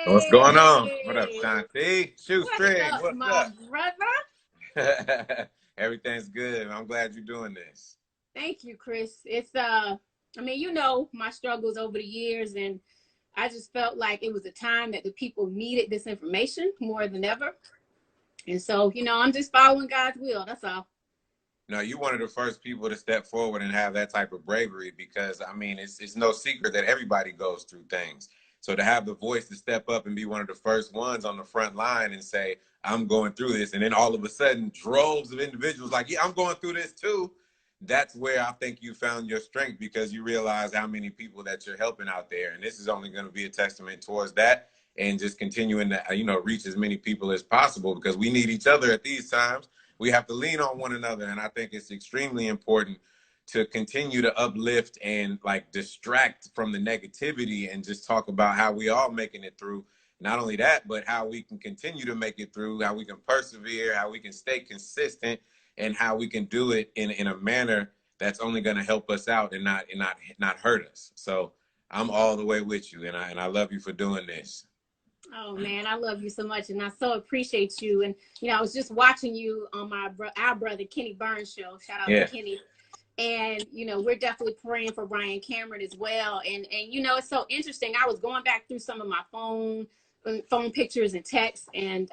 What's going on? What up, Hey, Shanti? what's Shoestring, up, what's my brother? up? Everything's good. I'm glad you're doing this. Thank you, Chris. I mean, my struggles over the years, and I just felt like it was a time that the people needed this information more than ever. And so, I'm just following God's will. That's all. No, you're one of the first people to step forward and have that type of bravery because, I mean, it's no secret that everybody goes through things. So to have the voice to step up and be one of the first ones on the front line and say, I'm going through this, and then all of a sudden, droves of individuals like, yeah, I'm going through this too. That's where I think you found your strength because you realize how many people that you're helping out there. And this is only going to be a testament towards that and just continuing to, reach as many people as possible because we need each other at these times. We have to lean on one another. And I think it's extremely important to continue to uplift and like distract from the negativity and just talk about how we all making it through. Not only that, but how we can continue to make it through, how we can persevere, how we can stay consistent, and how we can do it in a manner that's only going to help us out and not hurt us. So I'm all the way with you, and I love you for doing this. Oh man, I love you so much, and I so appreciate you. And I was just watching you on our brother Kenny Burns show. Shout out to Yeah. Kenny. And we're definitely praying for Ryan Cameron as well. And it's so interesting. I was going back through some of my phone pictures and texts, and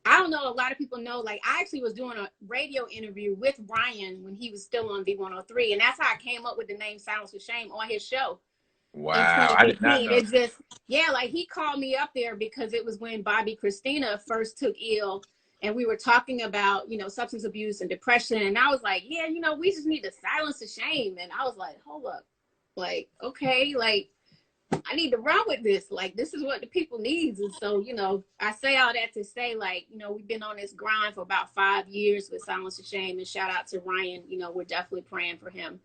I don't know, a lot of people know, like, I actually was doing a radio interview with Ryan when he was still on V103, and that's how I came up with the name Silence with Shame on his show in Wow, I did not 2015. know. It just, yeah, like, he called me up there because it was when Bobby Christina first took ill, and we were talking about, substance abuse and depression, and I was like, yeah, we just need to silence the shame. And I was like, hold up, like, okay, like, I need to run with this. Like, this is what the people needs. And so, I say all that to say, like, we've been on this grind for about 5 years with Silence the Shame. And shout out to Ryan. We're definitely praying for him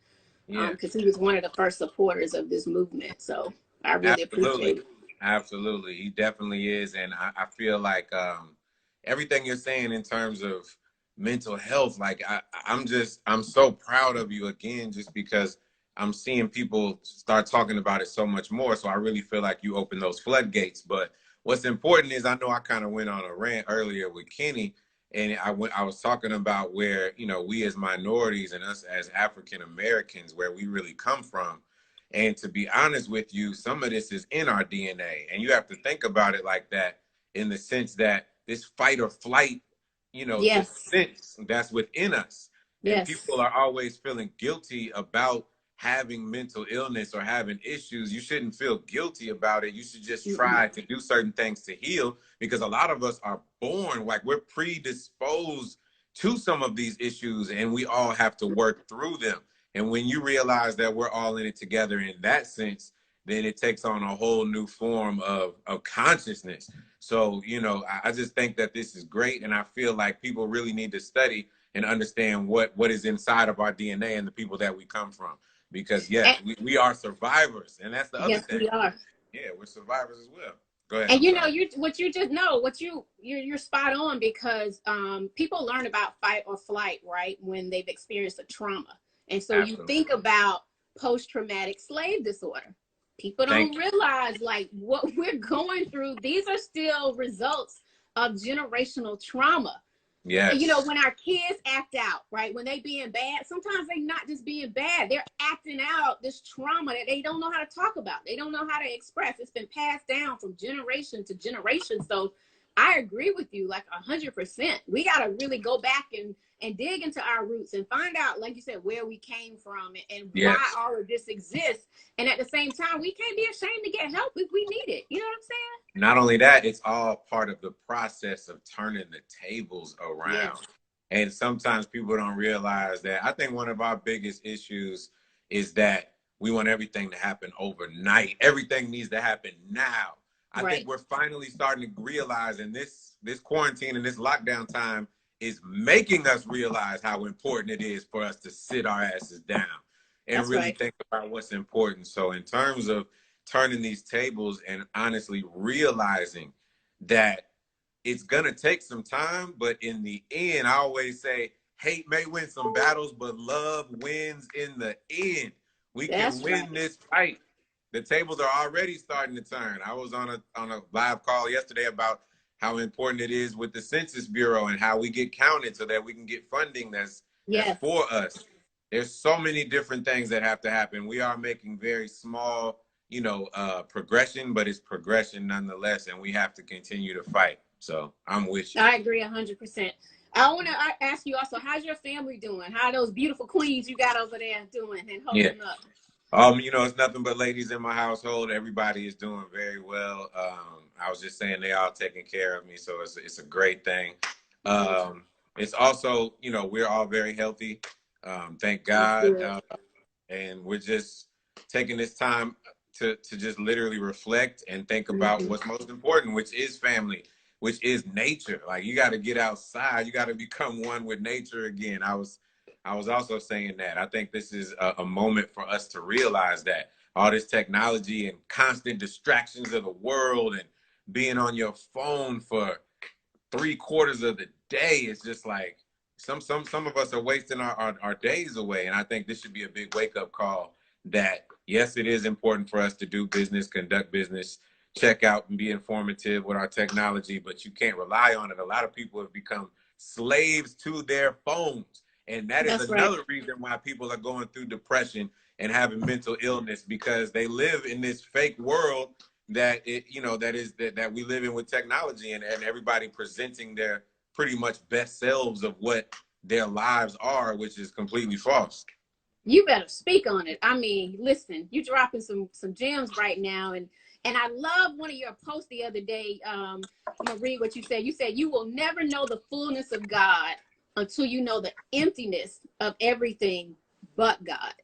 Yeah, because he was one of the first supporters of this movement. So I really absolutely. appreciate it. Absolutely. He definitely is. And I feel like everything you're saying in terms of mental health, like I'm so proud of you again, just because I'm seeing people start talking about it so much more. So I really feel like you open those floodgates. But what's important is I know I kind of went on a rant earlier with Kenny, and I was talking about where, we as minorities and us as African Americans, where we really come from. And to be honest with you, some of this is in our DNA. And you have to think about it like that in the sense that this fight or flight, the Yes. sense that's within us. And Yes. people are always feeling guilty about having mental illness or having issues. You shouldn't feel guilty about it. You should just Mm-mm. try to do certain things to heal because a lot of us are born like we're predisposed to some of these issues and we all have to work through them. And when you realize that we're all in it together in that sense, then it takes on a whole new form of consciousness. So, I just think that this is great. And I feel like people really need to study and understand what is inside of our DNA and the people that we come from. Because, yes, And, we are survivors. And that's the other yes, thing. we are. Yeah, we're survivors as well. Go ahead. And I'm sorry. you're spot on because people learn about fight or flight, right, when they've experienced a trauma. And so you Absolutely. think about post-traumatic slave disorder. People don't Thank you. realize like what we're going through. These are still results of generational trauma. Yes. When our kids act out, right? When they being bad, sometimes they not just being bad. They're acting out this trauma that they don't know how to talk about. They don't know how to express. It's been passed down from generation to generation. So I agree with you like 100%. We got to really go back and dig into our roots and find out, like you said, where we came from and why Yes. all of this exists. And at the same time, we can't be ashamed to get help if we need it. You know what I'm saying? Not only that, it's all part of the process of turning the tables Yes. around. And sometimes people don't realize that. I think one of our biggest issues is that we want everything to happen overnight. Everything needs to happen now. I think Right. we're finally starting to realize, and this quarantine and this lockdown time is making us realize how important it is for us to sit our asses down and That's really right. think about what's important. So in terms of turning these tables and honestly realizing that it's gonna take some time, but in the end, I always say hate may win some battles, but love wins in the end. We can That's win right. this fight. the tables are already starting to turn. I was on a live call yesterday about how important it is with the Census Bureau and how we get counted so that we can get funding that's Yes, for us. There's so many different things that have to happen. We are making very small, progression, but it's progression nonetheless, and we have to continue to fight. So I'm with you. I agree 100%. I want to ask you also, how's your family doing? How are those beautiful queens you got over there doing and Yeah. holding up? It's nothing but ladies in my household. Everybody is doing very well. I was just saying they all taking care of me, so it's a great thing. Nice. It's also, we're all very healthy. Thank That's God. good. And we're just taking this time to just literally reflect and think about Mm-hmm. what's most important, which is family, which is nature. Like, you got to get outside. You got to become one with nature again. I was also saying that I think this is a moment for us to realize that all this technology and constant distractions of the world and being on your phone for 3/4 of the day is just like some of us are wasting our days away. And I think this should be a big wake up call that yes, it is important for us to do business, conduct business, check out and be informative with our technology, but you can't rely on it. A lot of people have become slaves to their phones. And that is That's right. another reason why people are going through depression and having mental illness, because they live in this fake world that we live in with technology, and everybody presenting their pretty much best selves of what their lives are, which is completely false. You better speak on it. I mean, listen, you dropping some gems right now, and I love one of your posts the other day. I'm gonna read what you said. You said you will never know the fullness of God until you know the emptiness of everything but God.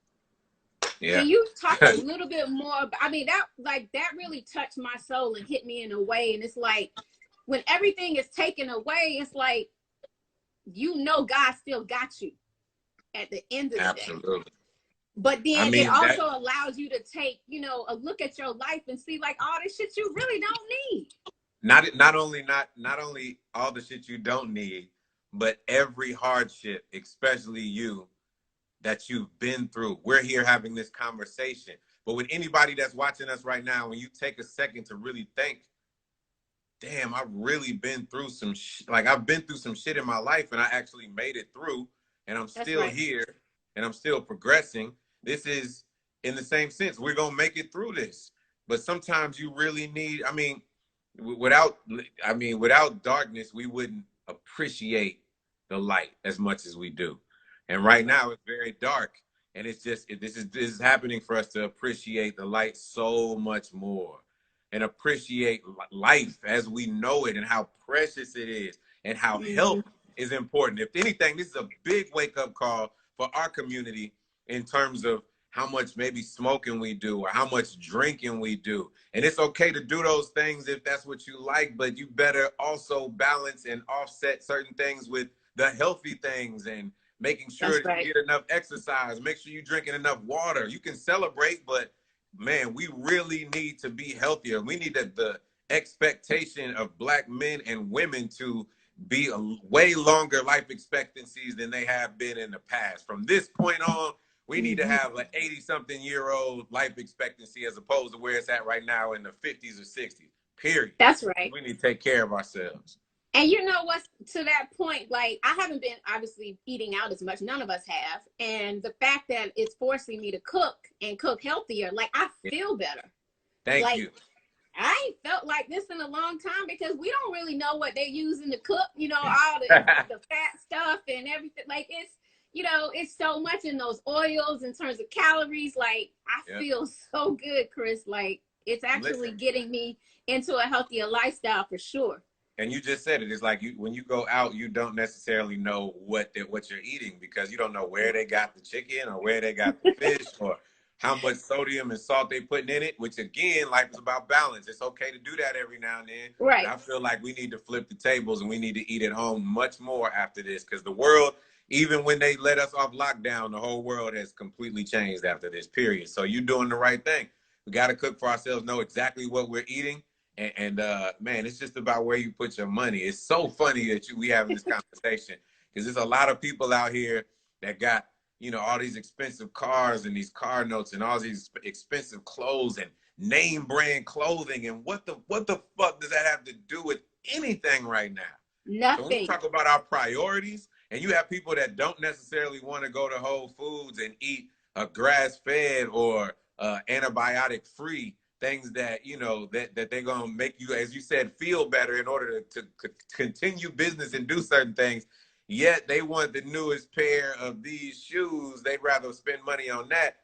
Yeah. Can you talk a little bit more about, I mean, that really touched my soul and hit me in a way. And it's like when everything is taken away, it's like God still got you at the end of the day. Absolutely. But I then it mean, that also allows you to take, a look at your life and see like all this shit you really don't need. not only all the shit you don't need, but every hardship, especially you, that you've been through. We're here having this conversation. But with anybody that's watching us right now, when you take a second to really think, damn, I've really been through I've been through some shit in my life, and I actually made it through, and I'm That's still right. here, and I'm still progressing. This is in the same sense. We're going to make it through this. But sometimes you really need, without, without darkness, we wouldn't appreciate the light as much as we do. And That's right right. now it's very dark, and this is happening for us to appreciate the light so much more, and appreciate life as we know it and how precious it is and how Mm-hmm. health is important. If anything, this is a big wake up call for our community in terms of how much maybe smoking we do or how much drinking we do. And it's okay to do those things if that's what you like, but you better also balance and offset certain things with the healthy things, and making sure That's that you right. get enough exercise, make sure you're drinking enough water. You can celebrate, but man, we really need to be healthier. We need the expectation of Black men and women to be way longer life expectancies than they have been in the past. From this point on, we need to Mm-hmm. have an 80-something-year-old life expectancy as opposed to where it's at right now in the 50s or 60s, period. That's right. We need to take care of ourselves. And you know what's to that point, like I haven't been obviously eating out as much. None of us have. And the fact that it's forcing me to cook and cook healthier, like I feel better. Thank Like you. I ain't felt like this in a long time because we don't really know what they use in the cook, all the fat stuff and everything. Like it's so much in those oils in terms of calories. Like I Yeah. feel so good, Chris. Like it's actually Listen, getting me into a healthier lifestyle for sure. and you just said it. It's like when you go out, you don't necessarily know what you're eating, because you don't know where they got the chicken or where they got the fish or how much sodium and salt they putting in it. Which again, life is about balance. It's okay to do that every now and then, but Right. I feel like we need to flip the tables and we need to eat at home much more after this, because the world, even when they let us off lockdown, the whole world has completely changed after this period. So you're doing the right thing. We got to cook for ourselves, know exactly what we're eating. And man, it's just about where you put your money. It's so funny that we having this conversation, because there's a lot of people out here that got all these expensive cars and these car notes and all these expensive clothes and name brand clothing. And what the fuck does that have to do with anything right now? So when we Nothing. talk about our priorities, and you have people that don't necessarily want to go to Whole Foods and eat a grass-fed or antibiotic-free things that that they're gonna make you, as you said, feel better in order to continue business and do certain things. Yet they want the newest pair of these shoes. They'd rather spend money on that.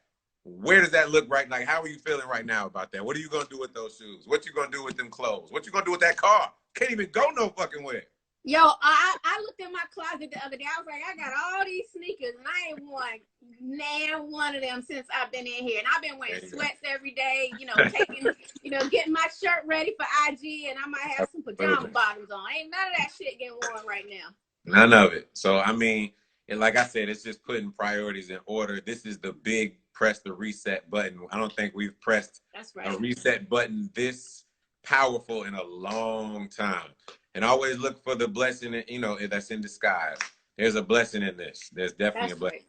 Where does that look right? Like, how are you feeling right now about that? What are you gonna do with those shoes? What you gonna do with them clothes? What you gonna do with that car? Can't even go no fucking where. Yo, I looked in my closet the other day. I was like, I got all these sneakers, and I ain't worn nan one of them since I've been in here. And I've been wearing sweats every day, getting my shirt ready for IG, and I might have some pajama bottoms on. Ain't none of that shit getting worn right now. None of it. So, I mean, and like I said, it's just putting priorities in order. This is the big press the reset button. I don't think we've pressed a reset button this powerful in a long time. And always look for the blessing, that's in disguise. There's a blessing in this. There's definitely a blessing.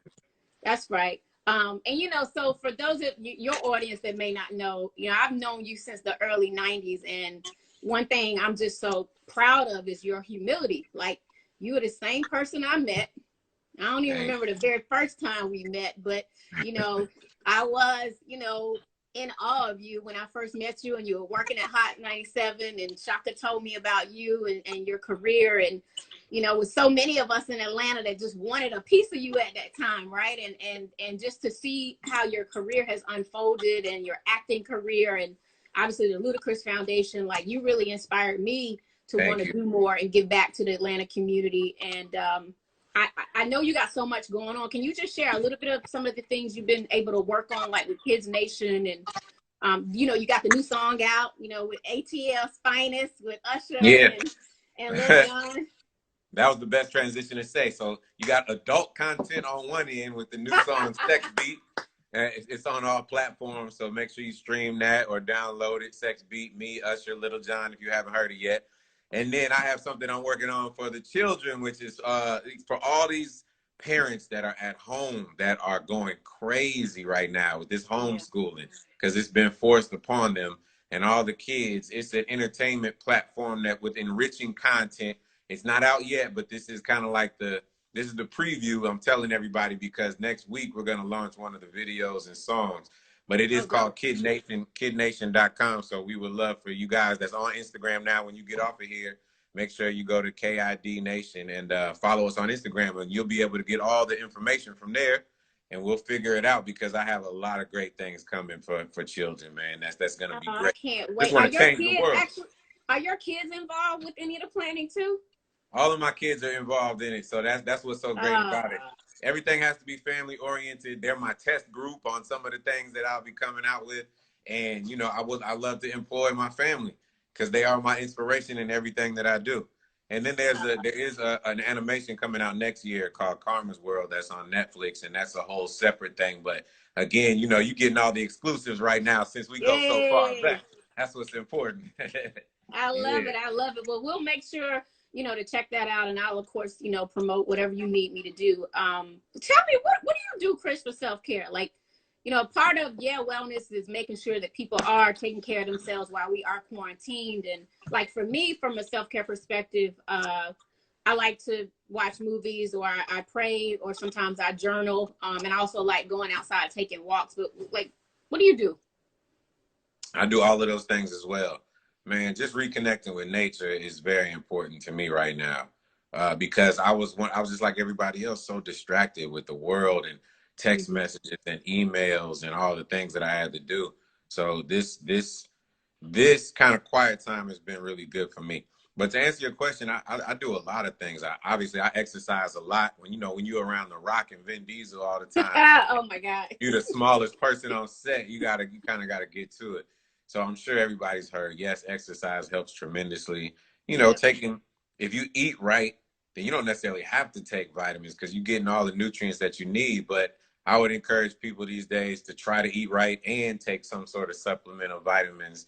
That's right. And so for those of your audience that may not know, I've known you since the early 90s. And one thing I'm just so proud of is your humility. Like, you were the same person I met. I don't even remember the very first time we met, but, I was, in awe of you when I first met you, and you were working at Hot 97, and Shaka told me about you and your career. And, with so many of us in Atlanta that just wanted a piece of you at that time. Right. And just to see how your career has unfolded and your acting career, and obviously the Ludacris Foundation, like, you really inspired me to want to do more and give back to the Atlanta community. And, I know you got so much going on. Can you just share a little bit of some of the things you've been able to work on, like with Kids Nation, and you got the new song out, with ATL's Finest, with Usher and Lil Jon. That was the best transition to say. So you got adult content on one end with the new song Sex Beat. It's on all platforms, so make sure you stream that or download it. Sex Beat, me, Usher, Lil Jon, if you haven't heard it yet. And then I have something I'm working on for the children, which is for all these parents that are at home that are going crazy right now with this homeschooling, because it's been forced upon them. And all the kids, it's an entertainment platform that with enriching content. It's not out yet, but this is kind of like this is the preview I'm telling everybody, because next week we're going to launch one of the videos and songs. But it is called Kid Nation, kidnation.com. So we would love for you guys that's on Instagram now, when you get off of here, make sure you go to KID Nation and follow us on Instagram, and you'll be able to get all the information from there, and we'll figure it out, because I have a lot of great things coming for children, man. That's going to be great. I can't wait. Are your kids involved with any of the planning too? All of my kids are involved in it. So that's what's so great about it. Everything has to be family oriented. They're my test group on some of the things that I'll be coming out with. And, I love to employ my family, because they are my inspiration in everything that I do. And then there is an animation coming out next year called Karma's World that's on Netflix, and that's a whole separate thing. But again, you're getting all the exclusives right now since we go so far back. That's what's important. I love it. I love it. Well, we'll make sure to check that out, and I'll of course promote whatever you need me to do. Tell me, what do you do, Chris, for self-care? Like, part of wellness is making sure that people are taking care of themselves while we are quarantined. And like, for me, from a self-care perspective, I like to watch movies, or I pray, or sometimes I journal, and I also like going outside, taking walks. But like, what do you do? I do all of those things as well. Man, just reconnecting with nature is very important to me right now, because I was just like everybody else, so distracted with the world and text messages and emails and all the things that I had to do. So this kind of quiet time has been really good for me. But to answer your question, I do a lot of things. I exercise a lot. When you're around The Rock and Vin Diesel all the time. Oh my God. You're the smallest person on set. You kind of got to get to it. So I'm sure everybody's heard, yes, exercise helps tremendously. If you eat right, then you don't necessarily have to take vitamins, because you're getting all the nutrients that you need. But I would encourage people these days to try to eat right and take some sort of supplement of vitamins,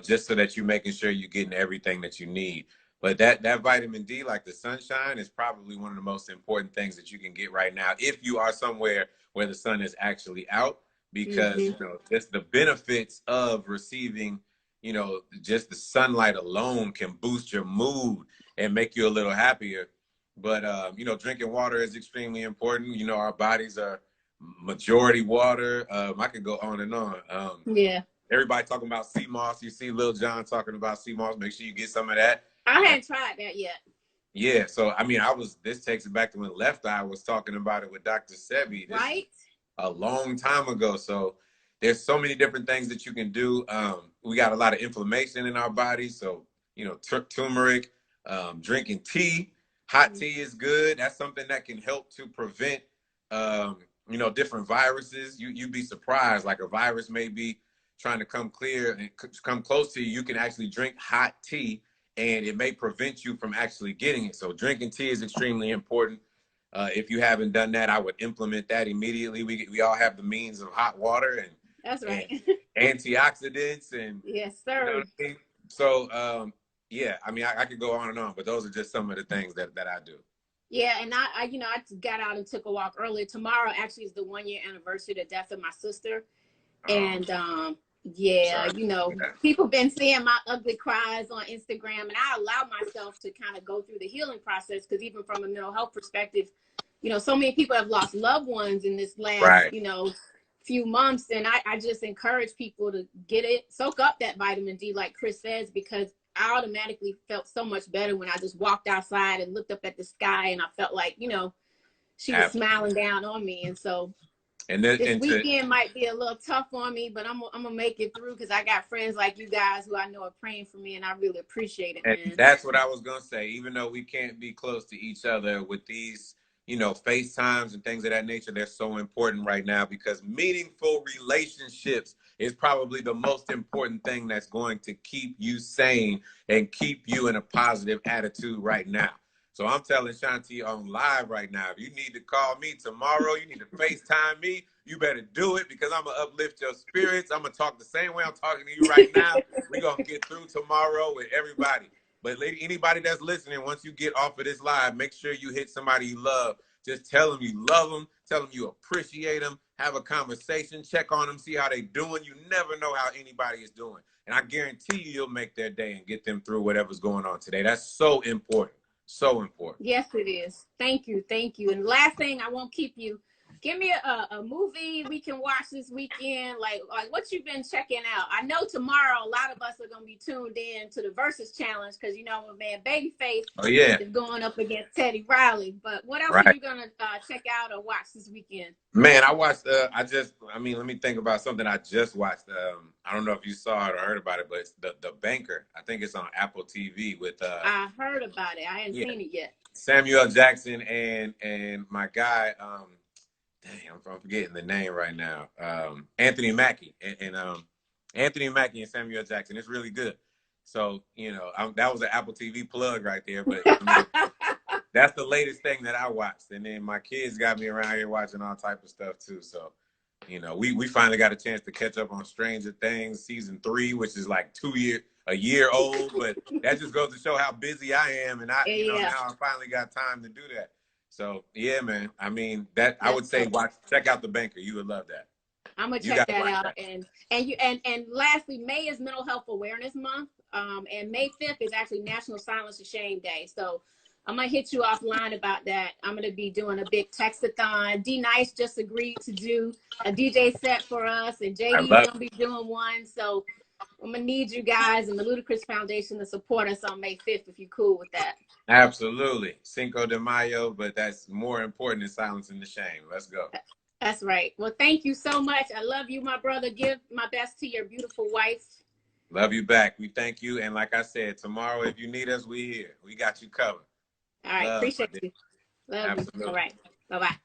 just so that you're making sure you're getting everything that you need. But that vitamin D, like the sunshine, is probably one of the most important things that you can get right now if you are somewhere where the sun is actually out, because Mm-hmm. you know just the benefits of receiving, you know, just the sunlight alone can boost your mood and make you a little happier. But you know, drinking water is extremely important. You know, our bodies are majority water. I could go on and on. Yeah. Everybody talking about sea moss. You see Lil Jon talking about sea moss. Make sure you get some of that. I hadn't tried that yet. Yeah, so I mean, this takes it back to when Left Eye was talking about it with Dr. Sebi. This is Right? a long time ago. So there's so many different things that you can do. We got a lot of inflammation in our bodies, so you know, turmeric, drinking tea, hot tea is good. That's something that can help to prevent, you know, different viruses. You'd be surprised, like a virus may be trying to come clear and come close to you. You can actually drink hot tea and it may prevent you from actually getting it. So drinking tea is extremely important. If you haven't done that, I would implement that immediately. We all have the means of hot water That's and right. antioxidants and Yes, you know sir. what I mean. So yeah, I mean I could go on and on, but those are just some of the things that I do. Yeah, and I you know, I got out and took a walk earlier. Tomorrow actually is the 1 year anniversary of the death of my sister. And yeah, Sorry. you know, Yeah. people been seeing my ugly cries on Instagram, and I allow myself to kind of go through the healing process, because even from a mental health perspective, you know, so many people have lost loved ones in this last, Right. you know, few months. And I just encourage people to get it, soak up that vitamin D, like Chris says, because I automatically felt so much better when I just walked outside and looked up at the sky, and I felt like, you know, she was Absolutely. smiling down on me. And so And then this and to weekend might be a little tough on me, but I'm gonna make it through, because I got friends like you guys who I know are praying for me, and I really appreciate it, And man. that's what I was gonna say. Even though we can't be close to each other with these, you know, FaceTimes and things of that nature, they're so important right now, because meaningful relationships is probably the most important thing that's going to keep you sane and keep you in a positive attitude right now. So I'm telling Shanti on live right now, if you need to call me tomorrow, you need to FaceTime me, you better do it, because I'm gonna uplift your spirits. I'm gonna talk the same way I'm talking to you right now. We're gonna get through tomorrow with everybody. But anybody that's listening, once you get off of this live, make sure you hit somebody you love. Just tell them you love them. Tell them you appreciate them. Have a conversation. Check on them. See how they doing. You never know how anybody is doing. And I guarantee you'll make their day and get them through whatever's going on today. That's so important. So important. Yes, it is. Thank you, thank you. And last thing, I won't keep you. Give me a movie we can watch this weekend. Like what you've been checking out. I know tomorrow a lot of us are gonna be tuned in to the Versus Challenge, because you know my man Babyface Oh, yeah. is going up against Teddy Riley. But what else are Right. you gonna check out or watch this weekend? Man, I watched. I mean, let me think about something I just watched. I don't know if you saw it or heard about it, but it's the Banker. I think it's on Apple TV with I heard about it. I hadn't yeah, seen it yet. Samuel Jackson and my guy. Dang, I'm forgetting the name right now. Anthony Mackie and Anthony Mackie and Samuel Jackson. It's really good. So you know, that was an Apple TV plug right there. But I mean, that's the latest thing that I watched. And then my kids got me around here watching all type of stuff too. So, you know, we finally got a chance to catch up on Stranger Things season 3, which is like a year old. But that just goes to show how busy I am. And you know, Yeah, now I finally got time to do that. So yeah, man. I mean, I would that's say dope. check out The Banker. You would love that. I'm gonna You check got to that watch out. that. And lastly, May is Mental Health Awareness Month. And May 5th is actually National Silence and Shame Day. So I'm gonna hit you offline about that. I'm gonna be doing a big textathon. D Nice just agreed to do a DJ set for us, and I JD is love gonna be doing one. So I'm gonna need you guys and the Ludacris Foundation to support us on May 5th if you're cool with that. Absolutely. Cinco de Mayo, but that's more important than silencing the shame. Let's go. That's right. Well, thank you so much. I love you, my brother. Give my best to your beautiful wife. Love you back. We thank you. And like I said, tomorrow, if you need us, we here. We got you covered. All right. Love, my Appreciate dear. you. Love you. All Absolutely. right. Bye-bye.